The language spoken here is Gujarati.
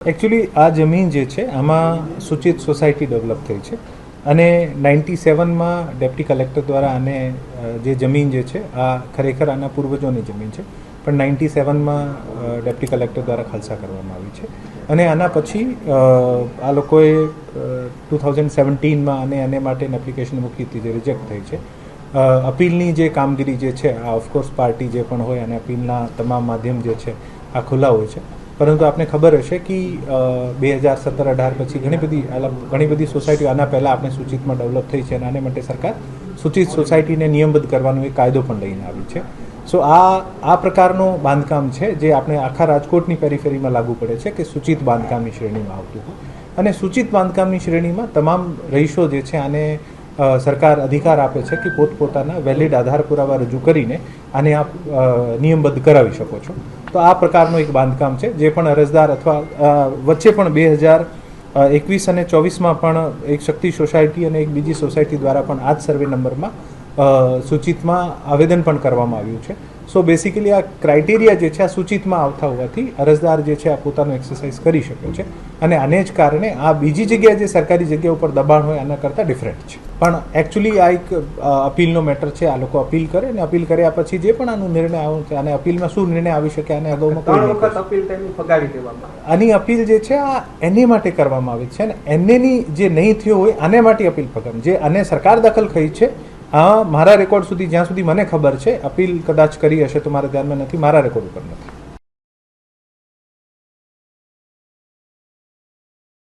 એકચ્યુઅલી આ જમીન જે છે આમાં સૂચિત સોસાયટી ડેવલપ થઈ છે અને 97માં ડેપ્ટી કલેક્ટર દ્વારા આને જે જમીન જે છે આ ખરેખર આના પૂર્વજોની જમીન છે પણ 97માં ડેપ્ટી કલેક્ટર દ્વારા ખાલસા કરવામાં આવી છે અને આના પછી આ લોકોએ 2017માં આને માટેની એપ્લિકેશન મૂકી હતી જે રિજેક્ટ થઈ છે. અપીલની જે કામગીરી જે છે આ ઓફકોર્સ પાર્ટી જે પણ હોય અને અપીલના તમામ માધ્યમ જે છે આ ખુલ્લા હોય છે, પરંતુ આપને ખબર હશે કે 2017-18 પછી ઘણી બધી સોસાયટીઓ આના પહેલાં આપણે સૂચિતમાં ડેવલપ થઈ છે અને આને માટે સરકાર સૂચિત સોસાયટીને નિયમબદ્ધ કરવાનો એક કાયદો પણ લઈને આવી છે. સો આ પ્રકારનું બાંધકામ છે જે આપણે આખા રાજકોટની પેરીફેરીમાં લાગુ પડે છે કે સૂચિત બાંધકામની શ્રેણીમાં આવતું હોય અને સૂચિત બાંધકામની શ્રેણીમાં તમામ રહીશો જે છે આને સરકાર અધિકાર આપે છે કે પોતપોતાના વેલિડ આધાર પુરાવા રજૂ કરીને આને આપ નિયમબદ્ધ કરાવી શકો છો. તો આ પ્રકારનું એક બાંધકામ છે જે પણ અરજદાર અથવા વચ્ચે પણ 2021 અને 24માં પણ એક શક્તિ સોસાયટી અને એક બીજી સોસાયટી દ્વારા પણ આ જ સર્વે નંબરમાં સૂચિતમાં આવેદન પણ કરવામાં આવ્યું છે. સો બેસિકલી આ ક્રાઇટેરિયા જે છે આ સૂચિતમાં આવતા હોવાથી અરજદાર જે છે આ પોતાનું એક્સરસાઇઝ કરી શકે છે અને આને જ કારણે આ બીજી જગ્યાએ જે સરકારી જગ્યા ઉપર દબાણ હોય આના કરતાં ડિફરન્ટ છે. પણ એકચ્યુઅલી આ એક અપીલનો મેટર છે. આ લોકો અપીલ કરે અને અપીલ કર્યા પછી જે પણ આનો નિર્ણય આવે છે અને અપીલમાં શું નિર્ણય આવી શકે આને અગાઉમાં કોઈ આની અપીલ જે છે આ એને માટે કરવામાં આવી છે અને એનેની જે નહીં થયો હોય આને માટે અપીલ પકડ જે આને સરકાર દખલ થઈ છે. મારા રેકોર્ડ સુધી જ્યાં સુધી મને ખબર છે અપીલ કદાચ કરી હશે તો મારા ધ્યાનમાં નથી, મારા રેકોર્ડ ઉપર નથી.